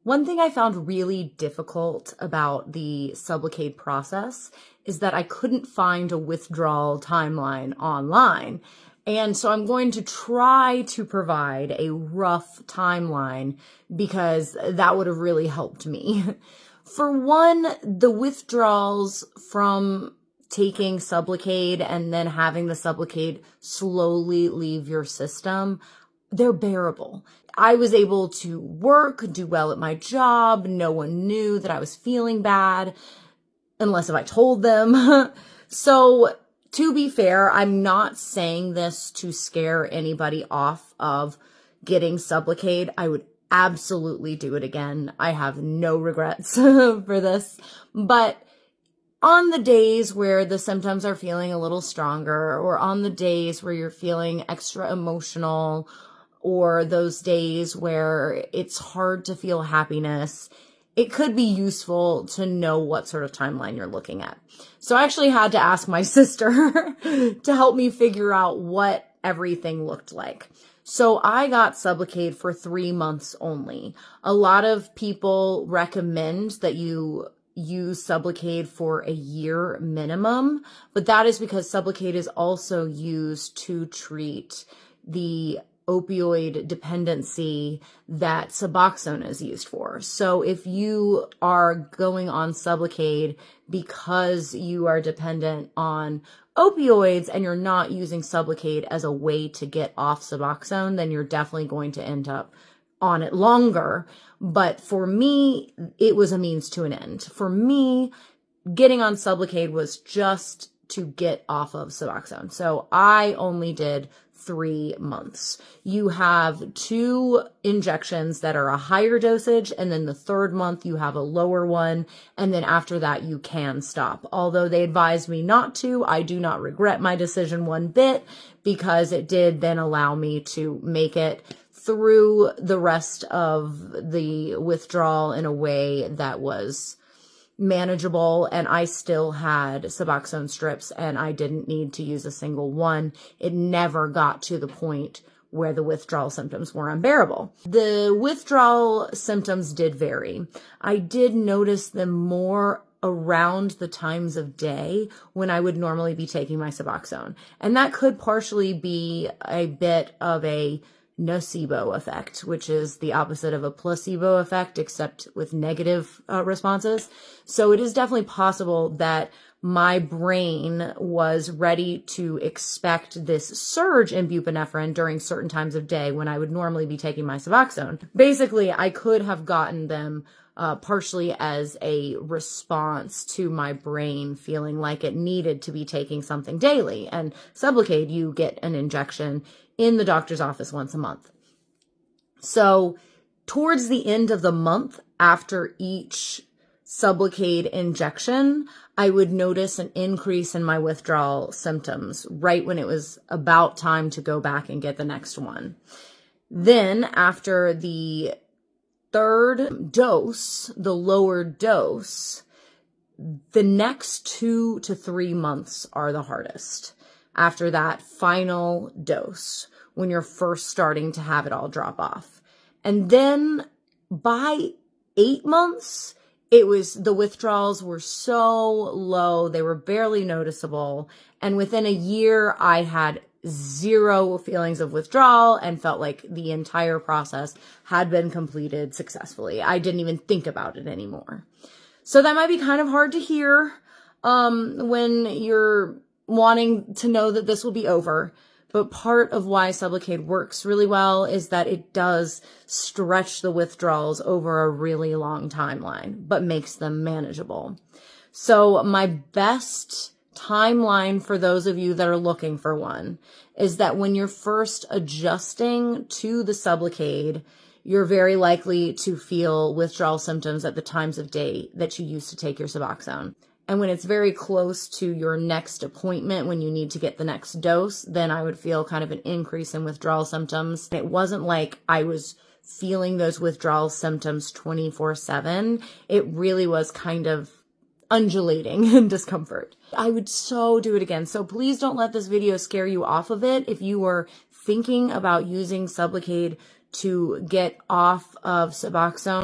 One thing I found really difficult about the Sublocade process is that I couldn't find a withdrawal timeline online. And so I'm going to try to provide a rough timeline because that would have really helped me. For one, the withdrawals from taking Sublocade and then having the Sublocade slowly leave your system, they're bearable. I was able to work, do well at my job. No one knew that I was feeling bad, unless if I told them. So to be fair, I'm not saying this to scare anybody off of getting Sublocade. I would absolutely do it again. I have no regrets for this. But on the days where the symptoms are feeling a little stronger, or on the days where you're feeling extra emotional, or those days where it's hard to feel happiness, it could be useful to know what sort of timeline you're looking at. So I actually had to ask my sister to help me figure out what everything looked like. So I got Sublocade for 3 months only. A lot of people recommend that you use Sublocade for a year minimum, but that is because Sublocade is also used to treat the opioid dependency that Suboxone is used for. So if you are going on Sublocade because you are dependent on opioids and you're not using Sublocade as a way to get off Suboxone, then you're definitely going to end up on it longer. But for me, it was a means to an end. For me, getting on Sublocade was just to get off of Suboxone. So I only did 3 months. You have 2 injections that are a higher dosage, and then the 3rd month you have a lower one, and then after that you can stop. Although they advised me not to, I do not regret my decision one bit, because it did then allow me to make it through the rest of the withdrawal in a way that was manageable, and I still had Suboxone strips and I didn't need to use a single one. It never got to the point where the withdrawal symptoms were unbearable. The withdrawal symptoms did vary. I did notice them more around the times of day when I would normally be taking my Suboxone. And that could partially be a bit of a nocebo effect, which is the opposite of a placebo effect, except with negative responses. So it is definitely possible that my brain was ready to expect this surge in buprenorphine during certain times of day when I would normally be taking my Suboxone. Basically, I could have gotten them partially as a response to my brain feeling like it needed to be taking something daily. And Sublocade, you get an injection in the doctor's office once a month. So towards the end of the month after each Sublocade injection, I would notice an increase in my withdrawal symptoms right when it was about time to go back and get the next one. Then after the 3rd dose, the lower dose, the next 2 to 3 months are the hardest. After that final dose, when you're first starting to have it all drop off. And then by 8 months, the withdrawals were so low, they were barely noticeable. And within a year, I had 0 feelings of withdrawal and felt like the entire process had been completed successfully. I didn't even think about it anymore. So that might be kind of hard to hear when you're wanting to know that this will be over. But part of why Sublocade works really well is that it does stretch the withdrawals over a really long timeline, but makes them manageable. So my best timeline for those of you that are looking for one is that when you're first adjusting to the Sublocade, you're very likely to feel withdrawal symptoms at the times of day that you used to take your Suboxone. And when it's very close to your next appointment, when you need to get the next dose, then I would feel kind of an increase in withdrawal symptoms. It wasn't like I was feeling those withdrawal symptoms 24/7. It really was kind of undulating in discomfort. I would so do it again. So please don't let this video scare you off of it. If you were thinking about using Sublocade to get off of Suboxone,